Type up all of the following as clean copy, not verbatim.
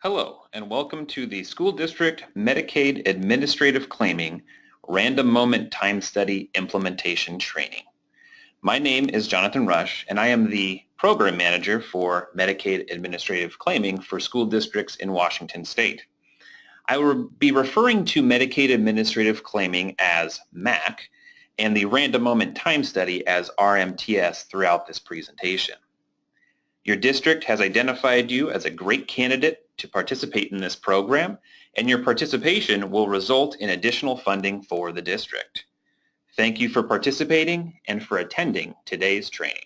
Hello, and welcome to the School District Medicaid Administrative Claiming Random Moment Time Study Implementation Training. My name is Jonathan Rush, and I am the Program Manager for Medicaid Administrative Claiming for school districts in Washington State. I will be referring to Medicaid Administrative Claiming as MAC and the Random Moment Time Study as RMTS throughout this presentation. Your district has identified you as a great candidate to participate in this program, and your participation will result in additional funding for the district. Thank you for participating and for attending today's training.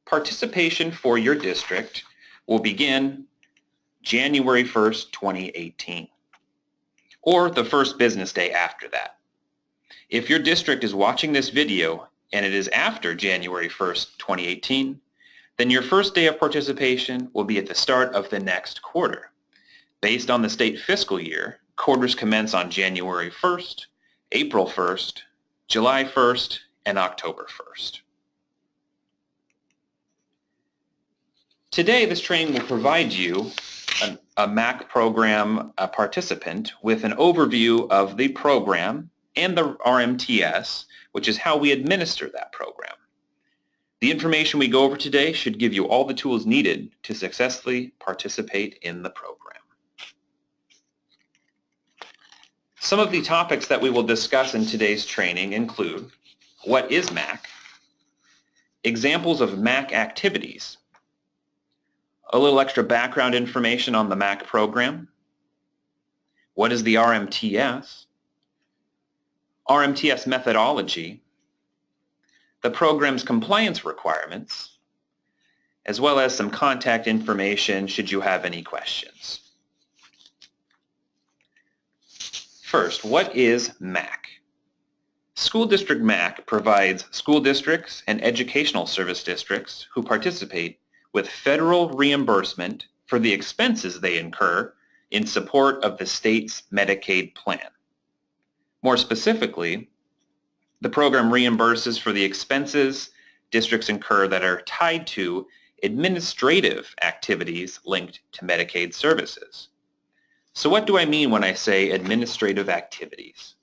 Participation for your district will begin January 1st, 2018, or the first business day after that. If your district is watching this video and it is after January 1st, 2018, then your first day of participation will be at the start of the next quarter. Based on the state fiscal year, quarters commence on January 1st, April 1st, July 1st, and October 1st. Today, this training will provide you a MAC program participant with an overview of the program and the RMTS, which is how we administer that program. The information we go over today should give you all the tools needed to successfully participate in the program. Some of the topics that we will discuss in today's training include: what is MAC, examples of MAC activities, a little extra background information on the MAC program, what is the RMTS, RMTS methodology, the program's compliance requirements, as well as some contact information should you have any questions. First, what is MAC? School District MAC provides school districts and educational service districts who participate with federal reimbursement for the expenses they incur in support of the state's Medicaid plan. More specifically, the program reimburses for the expenses districts incur that are tied to administrative activities linked to Medicaid services. So what do I mean when I say administrative activities?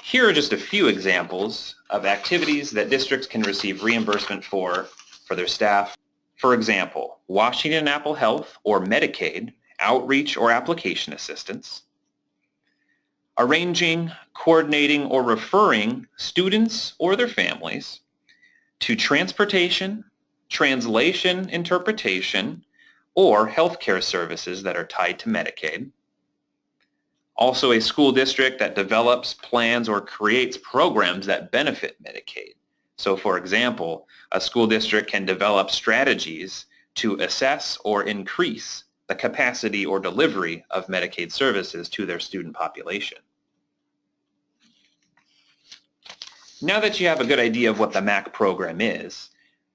Here are just a few examples of activities that districts can receive reimbursement for their staff. For example, Washington Apple Health or Medicaid outreach or application assistance, arranging, coordinating, or referring students or their families to transportation, translation, interpretation, or healthcare services that are tied to Medicaid. Also, a school district that develops, plans, or creates programs that benefit Medicaid. So, for example, a school district can develop strategies to assess or increase the capacity or delivery of Medicaid services to their student population. Now that you have a good idea of what the MAC program is,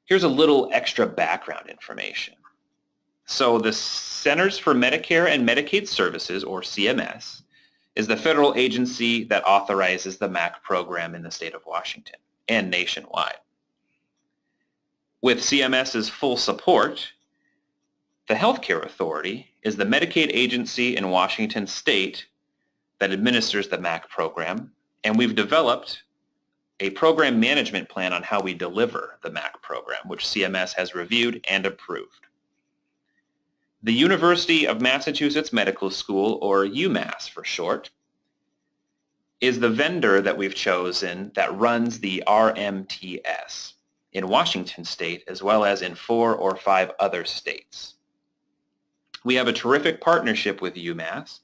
here's a little extra background information. So the Centers for Medicare and Medicaid Services, or CMS, is the federal agency that authorizes the MAC program in the state of Washington and nationwide. With CMS's full support, the Healthcare Authority is the Medicaid agency in Washington state that administers the MAC program, and we've developed a program management plan on how we deliver the MAC program, which CMS has reviewed and approved. The University of Massachusetts Medical School, or UMass for short, is the vendor that we've chosen that runs the RMTS in Washington state as well as in 4 or 5 other states. We have a terrific partnership with UMass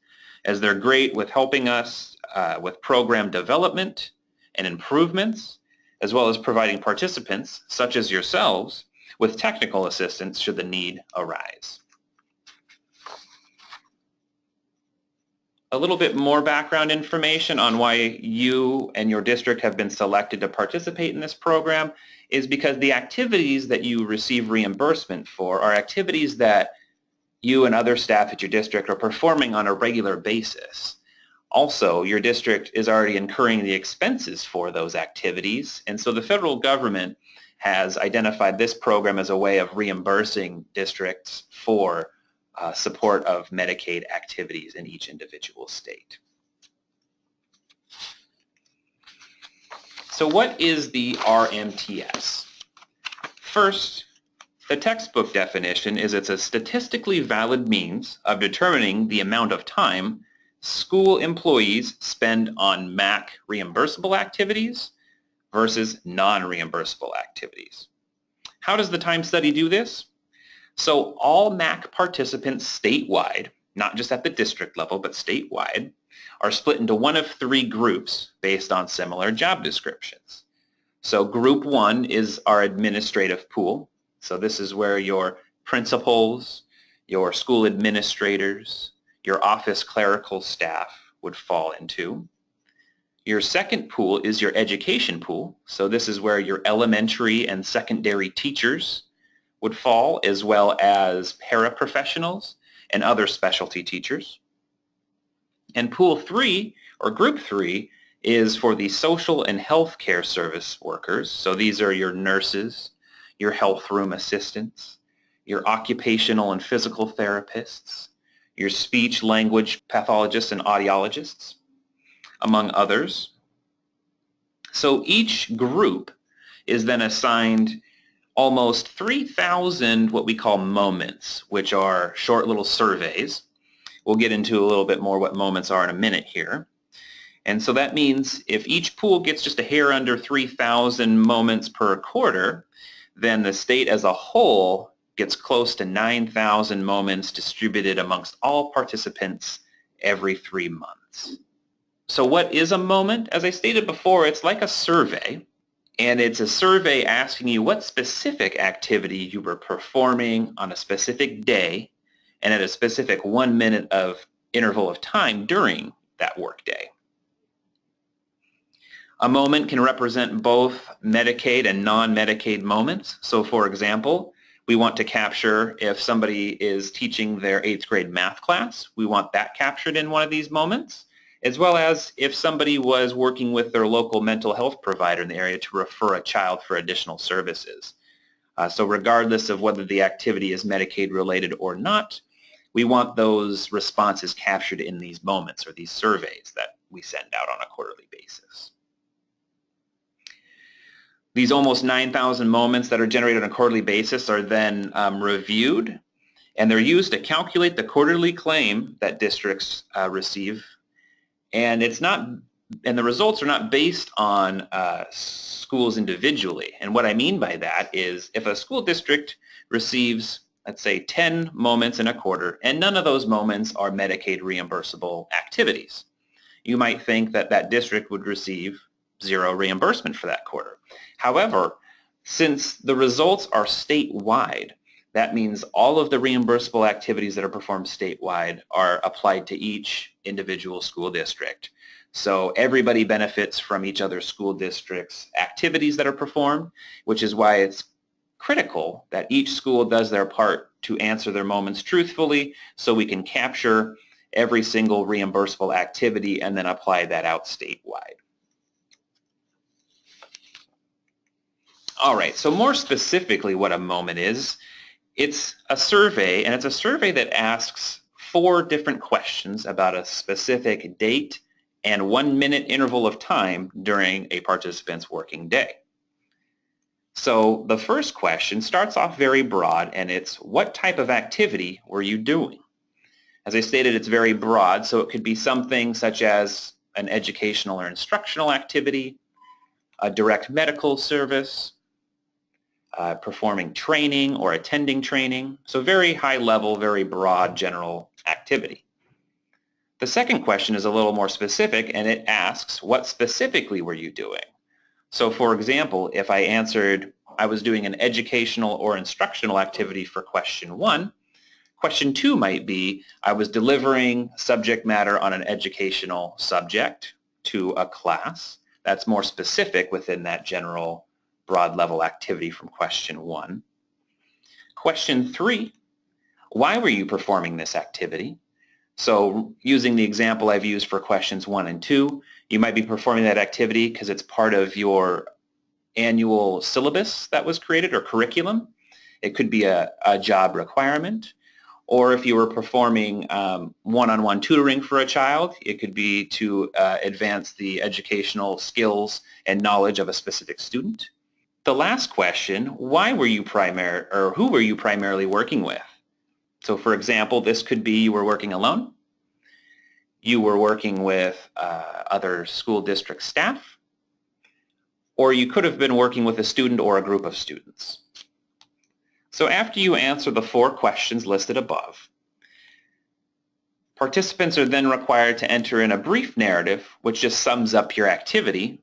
as they're great with helping us with program development and improvements, as well as providing participants, such as yourselves, with technical assistance should the need arise. A little bit more background information on why you and your district have been selected to participate in this program is because the activities that you receive reimbursement for are activities that you and other staff at your district are performing on a regular basis. Also, your district is already incurring the expenses for those activities, and so the federal government has identified this program as a way of reimbursing districts for support of Medicaid activities in each individual state. So what is the RMTS? First, the textbook definition is it's a statistically valid means of determining the amount of time school employees spend on MAC reimbursable activities versus non-reimbursable activities. How does the time study do this? So all MAC participants statewide, not just at the district level, but statewide, are split into one of three groups based on similar job descriptions. So group one is our administrative pool. So this is where your principals, your school administrators, your office clerical staff would fall into. Your second pool is your education pool. So this is where your elementary and secondary teachers would fall, as well as paraprofessionals and other specialty teachers. And pool three, or group three, is for the social and health care service workers. So these are your nurses, your health room assistants, your occupational and physical therapists, your speech language pathologists and audiologists, among others. So each group is then assigned almost 3,000 what we call moments, which are short little surveys. We'll get into a little bit more what moments are in a minute here. And so that means if each pool gets just a hair under 3,000 moments per quarter, then the state as a whole gets close to 9,000 moments distributed amongst all participants every 3 months. So what is a moment? As I stated before, it's like a survey, and it's a survey asking you what specific activity you were performing on a specific day and at a specific 1 minute of interval of time during that workday. A moment can represent both Medicaid and non-Medicaid moments. So for example, we want to capture if somebody is teaching their 8th grade math class, we want that captured in one of these moments, as well as if somebody was working with their local mental health provider in the area to refer a child for additional services. So regardless of whether the activity is Medicaid related or not, we want those responses captured in these moments or these surveys that we send out on a quarterly basis. These almost 9,000 moments that are generated on a quarterly basis are then reviewed, and they're used to calculate the quarterly claim that districts receive. And the results are not based on schools individually. And what I mean by that is if a school district receives, let's say, 10 moments in a quarter, and none of those moments are Medicaid reimbursable activities, you might think that that district would receive 0 reimbursement for that quarter. However, since the results are statewide, that means all of the reimbursable activities that are performed statewide are applied to each individual school district. So everybody benefits from each other's school district's activities that are performed, which is why it's critical that each school does their part to answer their moments truthfully so we can capture every single reimbursable activity and then apply that out statewide. All right, so more specifically what a moment is, it's a survey, and it's a survey that asks 4 different questions about a specific date and 1 minute interval of time during a participant's working day. So the first question starts off very broad, and it's what type of activity were you doing? As I stated, it's very broad, so it could be something such as an educational or instructional activity, a direct medical service, performing training or attending training. So very high level, very broad general activity. The second question is a little more specific, and it asks, what specifically were you doing? So for example, if I answered, I was doing an educational or instructional activity for question 1, question 2 might be, I was delivering subject matter on an educational subject to a class. That's more specific within that general broad level activity from question 1. Question 3, why were you performing this activity? So using the example I've used for questions 1 and 2, you might be performing that activity because it's part of your annual syllabus that was created or curriculum. It could be a job requirement. Or if you were performing one-on-one tutoring for a child, it could be to advance the educational skills and knowledge of a specific student. The last question, who were you primarily working with? So for example, this could be you were working alone, you were working with other school district staff, or you could have been working with a student or a group of students. So after you answer the 4 questions listed above, participants are then required to enter in a brief narrative which just sums up your activity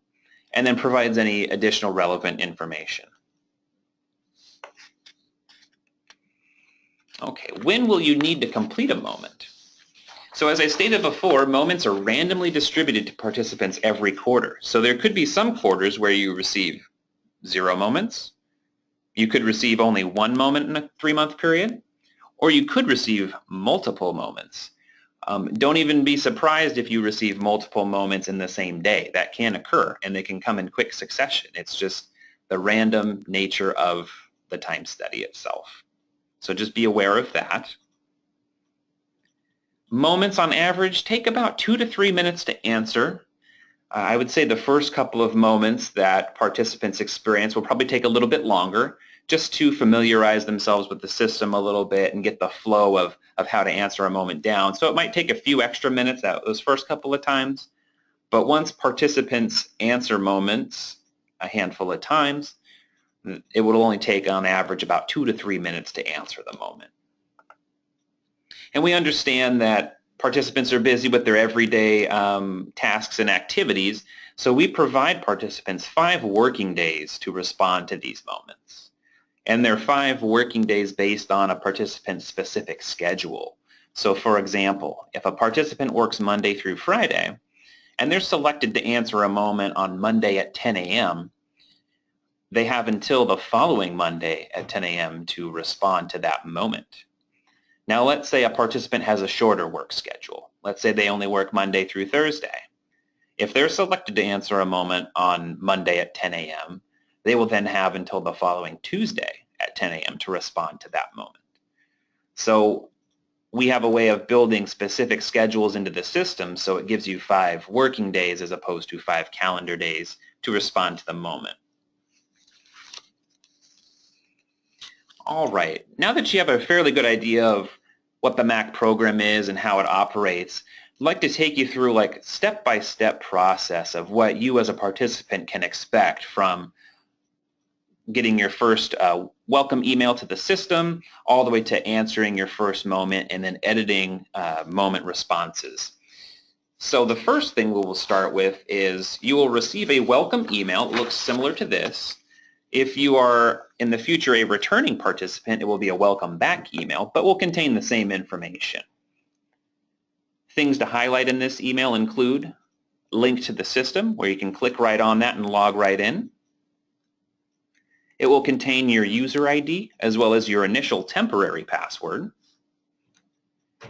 and then provides any additional relevant information. Okay, when will you need to complete a moment? So as I stated before, moments are randomly distributed to participants every quarter. So there could be some quarters where you receive 0 moments. You could receive only 1 moment in a 3-month period, or you could receive multiple moments. Don't even be surprised if you receive multiple moments in the same day. That can occur, and they can come in quick succession. It's just the random nature of the time study itself. So just be aware of that. Moments on average take about 2 to 3 minutes to answer. I would say the first couple of moments that participants experience will probably take a little bit longer, just to familiarize themselves with the system a little bit and get the flow of how to answer a moment down. So it might take a few extra minutes those first couple of times, but once participants answer moments a handful of times, it will only take on average about 2 to 3 minutes to answer the moment. And we understand that participants are busy with their everyday tasks and activities, so we provide participants 5 working days to respond to these moments. And they're 5 working days based on a participant's specific schedule. So for example, if a participant works Monday through Friday, and they're selected to answer a moment on Monday at 10 a.m., they have until the following Monday at 10 a.m. to respond to that moment. Now let's say a participant has a shorter work schedule. Let's say they only work Monday through Thursday. If they're selected to answer a moment on Monday at 10 a.m., they will then have until the following Tuesday at 10 a.m. to respond to that moment. So we have a way of building specific schedules into the system, so it gives you 5 working days as opposed to 5 calendar days to respond to the moment. All right, now that you have a fairly good idea of what the MAC program is and how it operates, I'd like to take you through like step-by-step process of what you as a participant can expect from getting your first welcome email to the system all the way to answering your first moment and then editing moment responses. So the first thing we will start with is you will receive a welcome email. It looks similar to this. If you are in the future a returning participant, it will be a welcome back email, but will contain the same information. Things to highlight in this email include link to the system where you can click right on that and log right in. It will contain your user ID as well as your initial temporary password.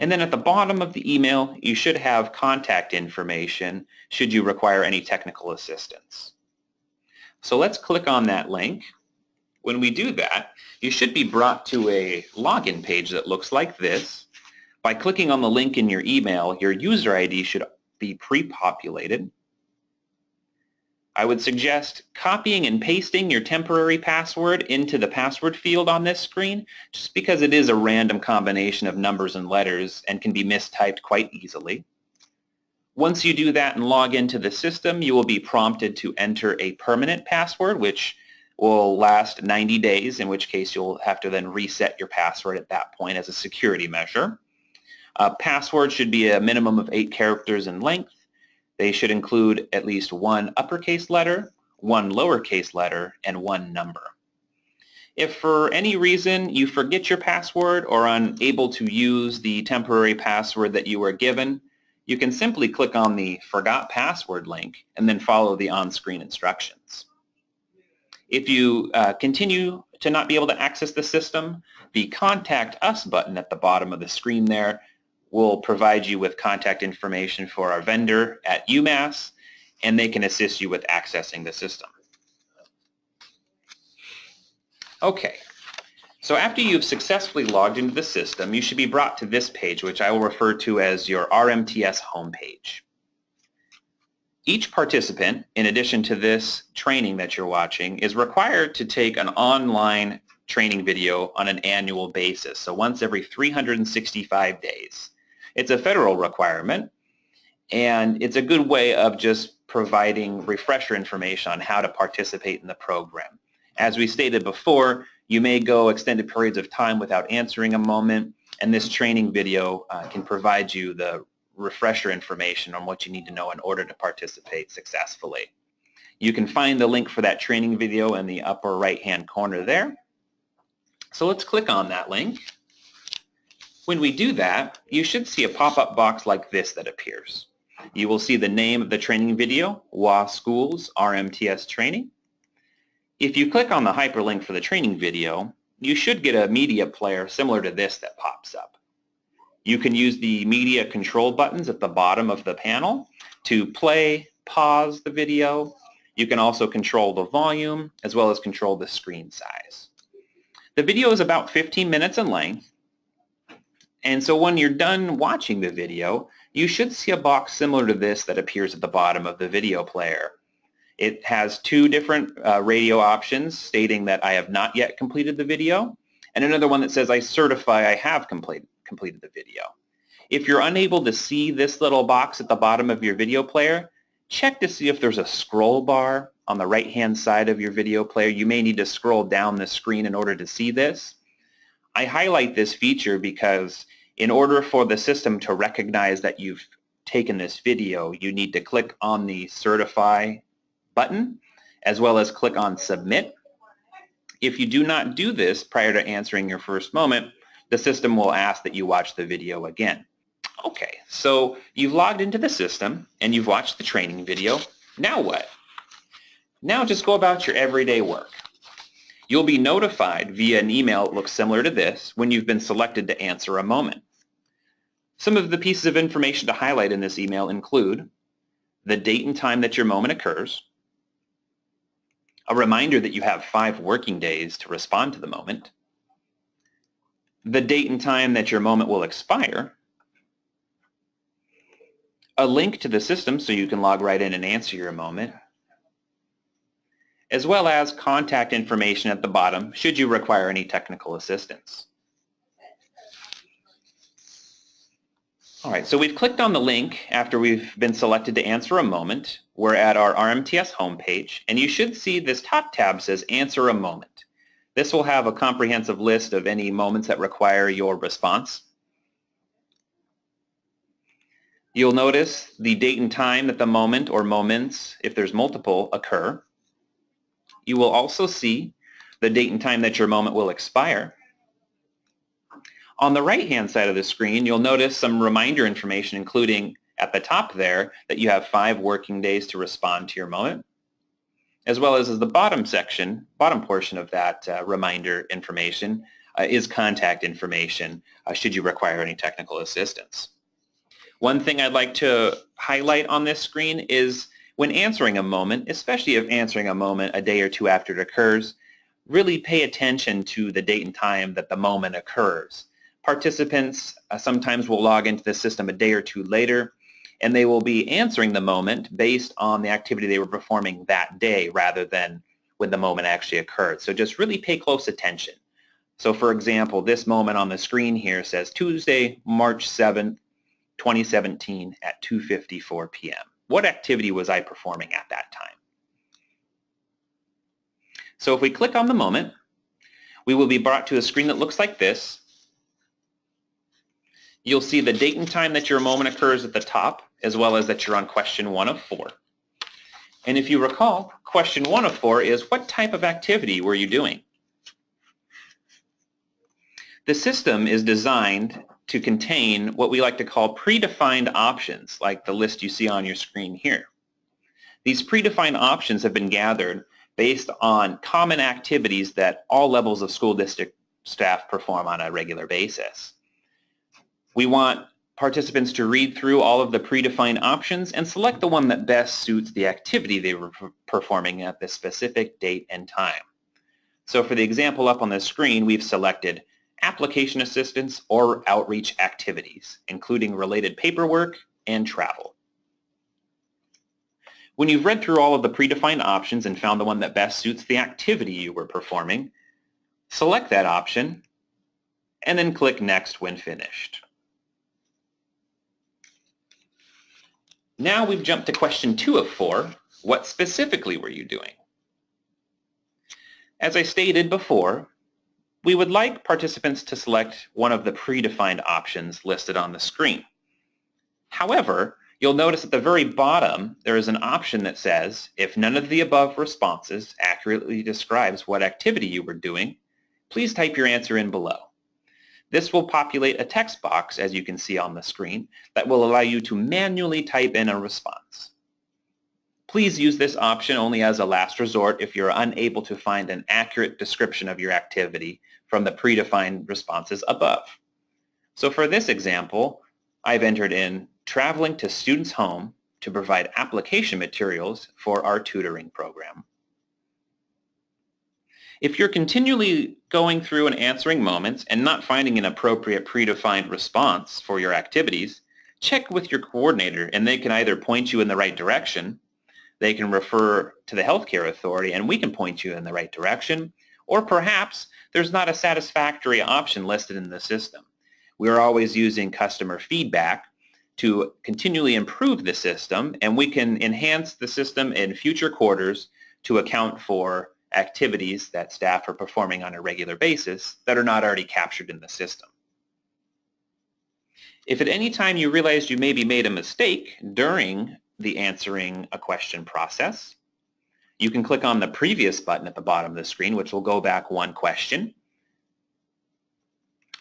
And then at the bottom of the email, you should have contact information should you require any technical assistance. So let's click on that link. When we do that, you should be brought to a login page that looks like this. By clicking on the link in your email, your user ID should be pre-populated. I would suggest copying and pasting your temporary password into the password field on this screen, just because it is a random combination of numbers and letters and can be mistyped quite easily. Once you do that and log into the system, you will be prompted to enter a permanent password, which will last 90 days, in which case you'll have to then reset your password at that point as a security measure. Password should be a minimum of 8 characters in length. They should include at least 1 uppercase letter, 1 lowercase letter, and 1 number. If for any reason you forget your password or are unable to use the temporary password that you were given, you can simply click on the Forgot Password link and then follow the on-screen instructions. If you continue to not be able to access the system, the Contact Us button at the bottom of the screen there will provide you with contact information for our vendor at UMass, and they can assist you with accessing the system. Okay, so after you've successfully logged into the system, you should be brought to this page, which I will refer to as your RMTS homepage. Each participant, in addition to this training that you're watching, is required to take an online training video on an annual basis, so once every 365 days. It's a federal requirement, and it's a good way of just providing refresher information on how to participate in the program. As we stated before, you may go extended periods of time without answering a moment, and this training video can provide you the refresher information on what you need to know in order to participate successfully. You can find the link for that training video in the upper right-hand corner there. So let's click on that link. When we do that, you should see a pop-up box like this that appears. You will see the name of the training video, WA Schools RMTS Training. If you click on the hyperlink for the training video, you should get a media player similar to this that pops up. You can use the media control buttons at the bottom of the panel to play, pause the video. You can also control the volume as well as control the screen size. The video is about 15 minutes in length, and so when you're done watching the video, you should see a box similar to this that appears at the bottom of the video player. It has two different radio options stating that I have not yet completed the video, and another one that says I certify I have completed the video. If you're unable to see this little box at the bottom of your video player, check to see if there's a scroll bar on the right-hand side of your video player. You may need to scroll down the screen in order to see this. I highlight this feature because in order for the system to recognize that you've taken this video, you need to click on the Certify button as well as click on Submit. If you do not do this prior to answering your first moment, the system will ask that you watch the video again. Okay, so you've logged into the system and you've watched the training video. Now what? Now just go about your everyday work. You'll be notified via an email that looks similar to this when you've been selected to answer a moment. Some of the pieces of information to highlight in this email include the date and time that your moment occurs, a reminder that you have 5 working days to respond to the moment, the date and time that your moment will expire, a link to the system so you can log right in and answer your moment, as well as contact information at the bottom should you require any technical assistance. All right, so we've clicked on the link after we've been selected to answer a moment. We're at our RMTS homepage, and you should see this top tab says Answer a Moment. This will have a comprehensive list of any moments that require your response. You'll notice the date and time that the moment or moments, if there's multiple, occur. You will also see the date and time that your moment will expire. On the right-hand side of the screen, you'll notice some reminder information, including at the top there that you have 5 working days to respond to your moment, as well as the bottom portion of that reminder information is contact information should you require any technical assistance. One thing I'd like to highlight on this screen is when answering a moment, especially if answering a moment a day or two after it occurs, really pay attention to the date and time that the moment occurs. Participants sometimes will log into the system a day or two later, and they will be answering the moment based on the activity they were performing that day rather than when the moment actually occurred. So just really pay close attention. So for example, this moment on the screen here says Tuesday, March 7th, 2017 at 2:54 p.m. What activity was I performing at that time? So if we click on the moment, we will be brought to a screen that looks like this. You'll see the date and time that your moment occurs at the top, as well as that you're on question 1 of 4. And if you recall, question 1 of 4 is what type of activity were you doing? The system is designed to contain what we like to call predefined options, like the list you see on your screen here. These predefined options have been gathered based on common activities that all levels of school district staff perform on a regular basis. We want participants to read through all of the predefined options and select the one that best suits the activity they were performing at the specific date and time. So for the example up on the screen, we've selected application assistance or outreach activities, including related paperwork and travel. When you've read through all of the predefined options and found the one that best suits the activity you were performing, select that option and then click Next when finished. Now we've jumped to question 2 of 4. What specifically were you doing? As I stated before, we would like participants to select one of the predefined options listed on the screen. However, you'll notice at the very bottom there is an option that says, if none of the above responses accurately describes what activity you were doing, please type your answer in below. This will populate a text box, as you can see on the screen, that will allow you to manually type in a response. Please use this option only as a last resort if you're unable to find an accurate description of your activity from the predefined responses above. So for this example, I've entered in traveling to students' home to provide application materials for our tutoring program. If you're continually going through and answering moments and not finding an appropriate predefined response for your activities, check with your coordinator and they can either point you in the right direction, they can refer to the healthcare authority and we can point you in the right direction, or perhaps there's not a satisfactory option listed in the system. We're always using customer feedback to continually improve the system, and we can enhance the system in future quarters to account for activities that staff are performing on a regular basis that are not already captured in the system. If at any time you realize you maybe made a mistake during the answering a question process, you can click on the previous button at the bottom of the screen, which will go back 1 question.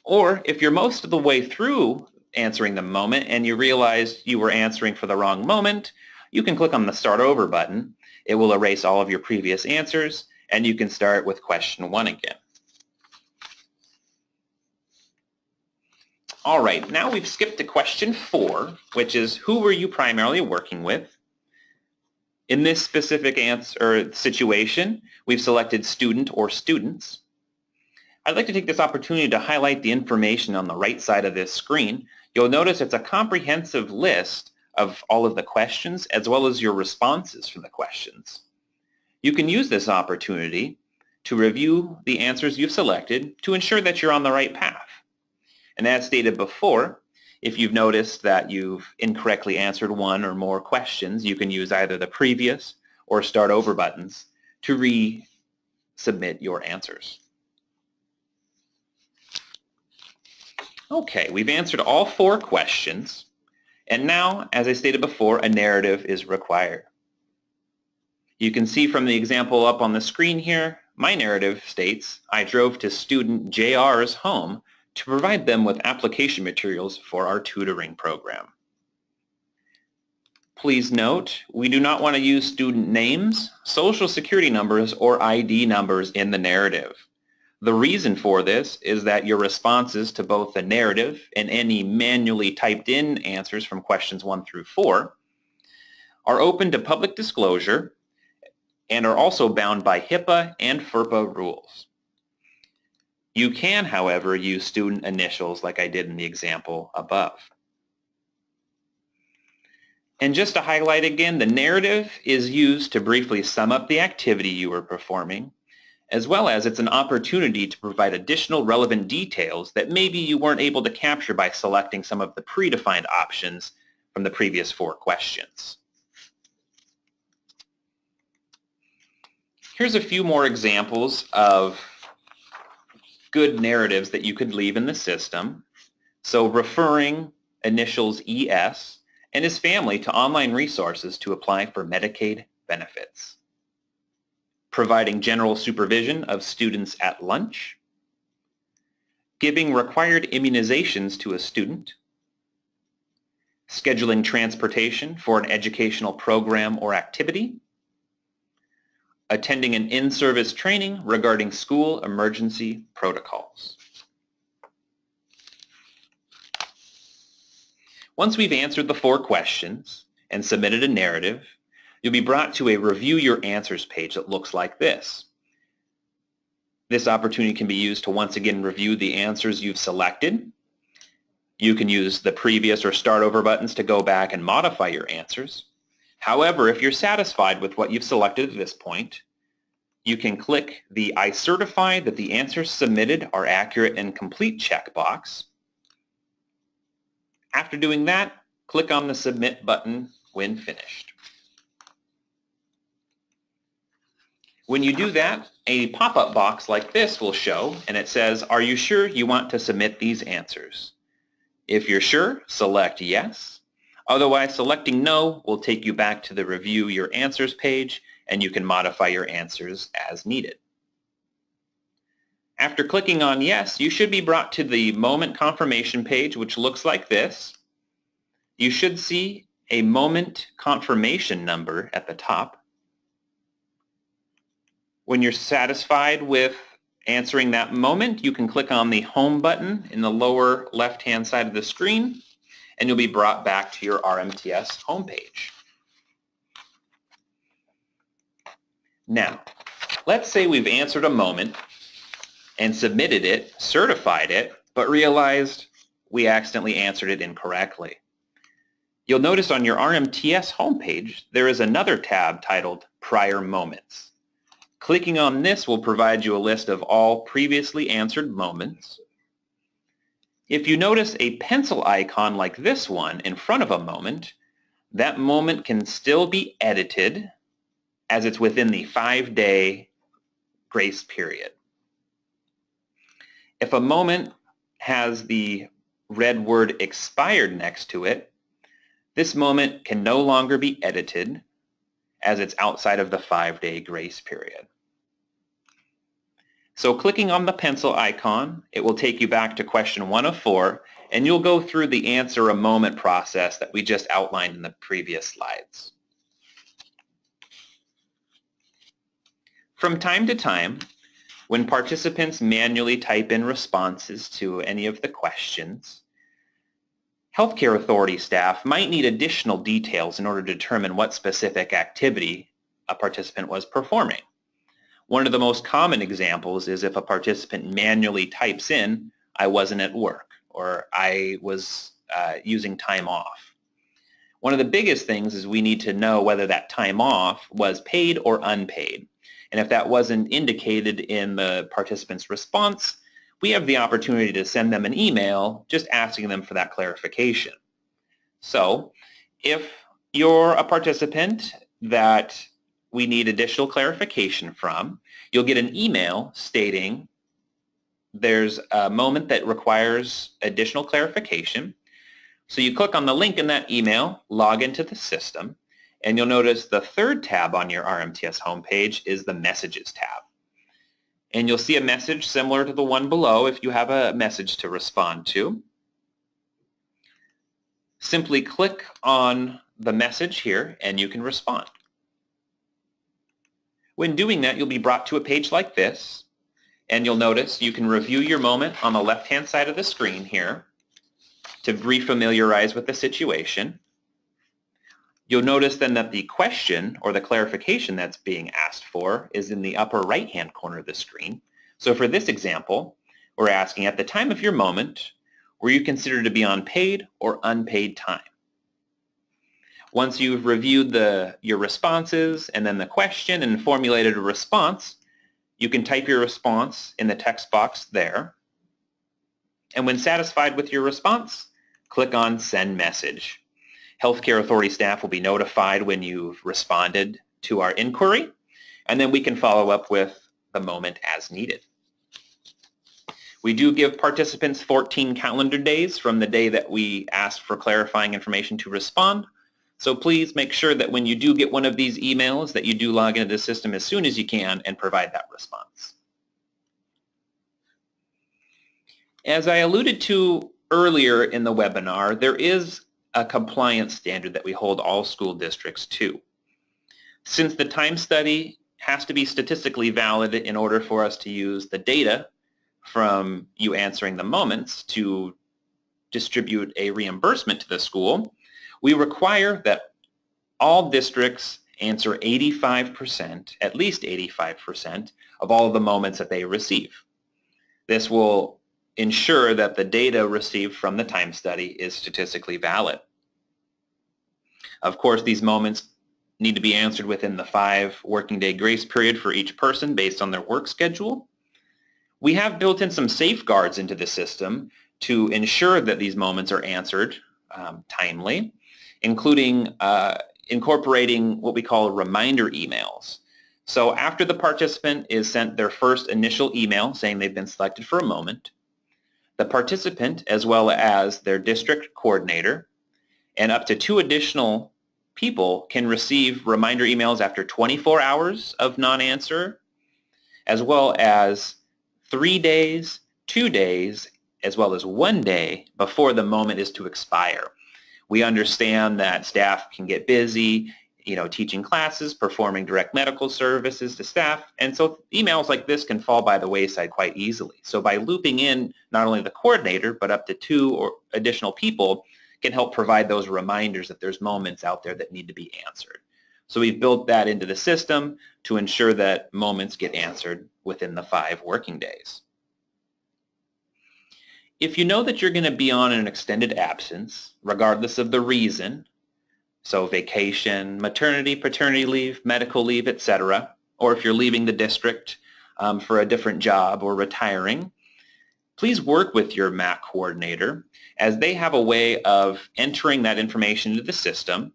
Or if you're most of the way through answering the moment and you realize you were answering for the wrong moment, you can click on the Start Over button. It will erase all of your previous answers and you can start with question 1 again. All right, now we've skipped to question 4, which is who were you primarily working with? In this specific situation, we've selected student or students. I'd like to take this opportunity to highlight the information on the right side of this screen. You'll notice it's a comprehensive list of all of the questions as well as your responses for the questions. You can use this opportunity to review the answers you've selected to ensure that you're on the right path. And as stated before, if you've noticed that you've incorrectly answered 1 or more questions, you can use either the previous or Start Over buttons to resubmit your answers. Okay, we've answered all 4 questions, and now, as I stated before, a narrative is required. You can see from the example up on the screen here, my narrative states, I drove to student JR's home to provide them with application materials for our tutoring program. Please note, we do not want to use student names, social security numbers, or ID numbers in the narrative. The reason for this is that your responses to both the narrative and any manually typed in answers from questions 1 through 4 are open to public disclosure and are also bound by HIPAA and FERPA rules. You can, however, use student initials like I did in the example above. And just to highlight again, the narrative is used to briefly sum up the activity you were performing, as well as it's an opportunity to provide additional relevant details that maybe you weren't able to capture by selecting some of the predefined options from the previous 4 questions. Here's a few more examples of good narratives that you could leave in the system. So referring initials ES and his family to online resources to apply for Medicaid benefits. Providing general supervision of students at lunch. Giving required immunizations to a student. Scheduling transportation for an educational program or activity. Attending an in-service training regarding school emergency protocols. Once we've answered the 4 questions and submitted a narrative, you'll be brought to a Review Your Answers page that looks like this. This opportunity can be used to once again review the answers you've selected. You can use the previous or start over buttons to go back and modify your answers. However, if you're satisfied with what you've selected at this point, you can click the I certify that the answers submitted are accurate and complete checkbox. After doing that, click on the Submit button when finished. When you do that, a pop-up box like this will show, and it says, "Are you sure you want to submit these answers?" If you're sure, select Yes. Otherwise, selecting No will take you back to the Review Your Answers page, and you can modify your answers as needed. After clicking on Yes, you should be brought to the moment confirmation page, which looks like this. You should see a moment confirmation number at the top. When you're satisfied with answering that moment, you can click on the Home button in the lower left-hand side of the screen, and you'll be brought back to your RMTS homepage. Now, let's say we've answered a moment and submitted it, certified it, but realized we accidentally answered it incorrectly. You'll notice on your RMTS homepage, there is another tab titled Prior Moments. Clicking on this will provide you a list of all previously answered moments. If you notice a pencil icon like this one in front of a moment, that moment can still be edited as it's within the 5-day grace period. If a moment has the red word expired next to it, this moment can no longer be edited as it's outside of the 5-day grace period. So clicking on the pencil icon, it will take you back to question 1 of 4, and you'll go through the answer a moment process that we just outlined in the previous slides. From time to time, when participants manually type in responses to any of the questions, healthcare authority staff might need additional details in order to determine what specific activity a participant was performing. One of the most common examples is if a participant manually types in, "I wasn't at work," or "I was using time off." One of the biggest things is we need to know whether that time off was paid or unpaid. And if that wasn't indicated in the participant's response, we have the opportunity to send them an email just asking them for that clarification. So if you're a participant that we need additional clarification from, you'll get an email stating there's a moment that requires additional clarification. So you click on the link in that email, log into the system, and you'll notice the third tab on your RMTS homepage is the Messages tab. And you'll see a message similar to the one below if you have a message to respond to. Simply click on the message here and you can respond. When doing that, you'll be brought to a page like this, and you'll notice you can review your moment on the left-hand side of the screen here to refamiliarize with the situation. You'll notice then that the question or the clarification that's being asked for is in the upper right-hand corner of the screen. So for this example, we're asking, at the time of your moment, were you considered to be on paid or unpaid time? Once you've reviewed your responses and then the question and formulated a response, you can type your response in the text box there. And when satisfied with your response, click on Send Message. Healthcare authority staff will be notified when you've responded to our inquiry, and then we can follow up with the moment as needed. We do give participants 14 calendar days from the day that we asked for clarifying information to respond, so please make sure that when you do get one of these emails that you do log into the system as soon as you can and provide that response. As I alluded to earlier in the webinar, there is a compliance standard that we hold all school districts to. Since the time study has to be statistically valid in order for us to use the data from you answering the moments to distribute a reimbursement to the school, we require that all districts answer 85%, at least 85% of all of the moments that they receive. This will ensure that the data received from the time study is statistically valid. Of course, these moments need to be answered within the 5 working day grace period for each person based on their work schedule. We have built in some safeguards into the system to ensure that these moments are answered timely, including incorporating what we call reminder emails. So after the participant is sent their first initial email saying they've been selected for a moment, the participant, as well as their district coordinator, and up to 2 additional people can receive reminder emails after 24 hours of non-answer, as well as 3 days, 2 days, as well as 1 day before the moment is to expire. We understand that staff can get busy, teaching classes, performing direct medical services to staff, and so emails like this can fall by the wayside quite easily. So by looping in not only the coordinator, but up to 2 or additional people can help provide those reminders that there's moments out there that need to be answered. So we've built that into the system to ensure that moments get answered within the 5 working days. If you know that you're going to be on an extended absence, regardless of the reason, so vacation, maternity, paternity leave, medical leave, etc., or if you're leaving the district for a different job or retiring, please work with your MAC coordinator, as they have a way of entering that information into the system,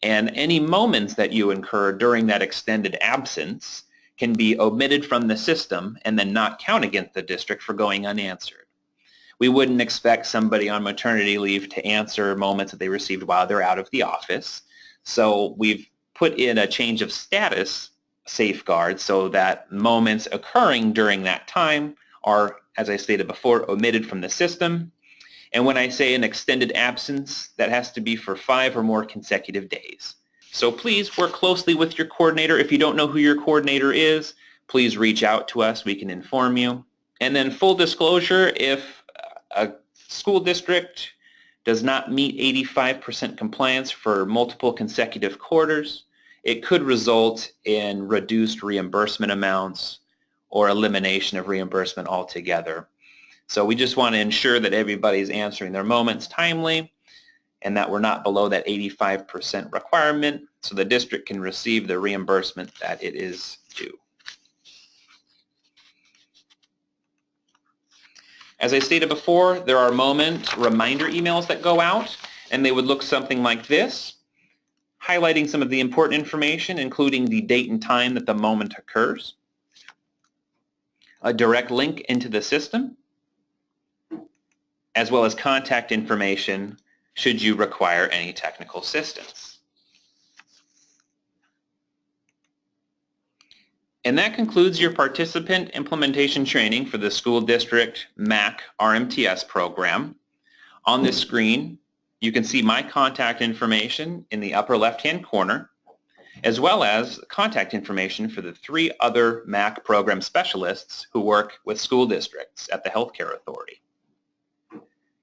and any moments that you incur during that extended absence can be omitted from the system and then not count against the district for going unanswered. We wouldn't expect somebody on maternity leave to answer moments that they received while they're out of the office. So we've put in a change of status safeguard so that moments occurring during that time are, as I stated before, omitted from the system. And when I say an extended absence, that has to be for 5 or more consecutive days. So please work closely with your coordinator. If you don't know who your coordinator is, please reach out to us. We can inform you. And then full disclosure, if a school district does not meet 85% compliance for multiple consecutive quarters, it could result in reduced reimbursement amounts or elimination of reimbursement altogether. So we just want to ensure that everybody's answering their moments timely and that we're not below that 85% requirement so the district can receive the reimbursement that it is due. As I stated before, there are moment reminder emails that go out, and they would look something like this, highlighting some of the important information, including the date and time that the moment occurs, a direct link into the system, as well as contact information should you require any technical assistance. And that concludes your participant implementation training for the School District MAC RMTS program. On this screen, you can see my contact information in the upper left-hand corner, as well as contact information for the 3 other MAC program specialists who work with school districts at the Healthcare Authority.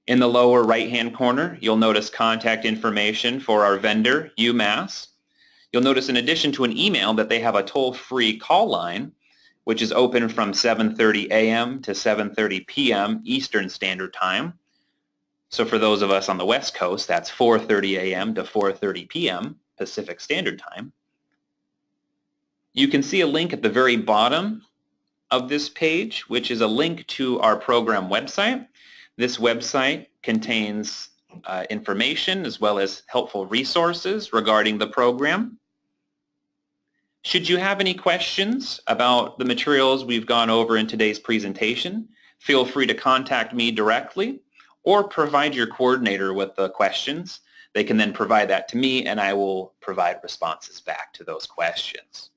In the lower right-hand corner, you'll notice contact information for our vendor, UMass. You'll notice in addition to an email that they have a toll-free call line, which is open from 7:30 a.m. to 7:30 p.m. Eastern Standard Time. So for those of us on the West Coast, that's 4:30 a.m. to 4:30 p.m. Pacific Standard Time. You can see a link at the very bottom of this page, which is a link to our program website. This website contains information as well as helpful resources regarding the program. Should you have any questions about the materials we've gone over in today's presentation, feel free to contact me directly or provide your coordinator with the questions. They can then provide that to me and I will provide responses back to those questions.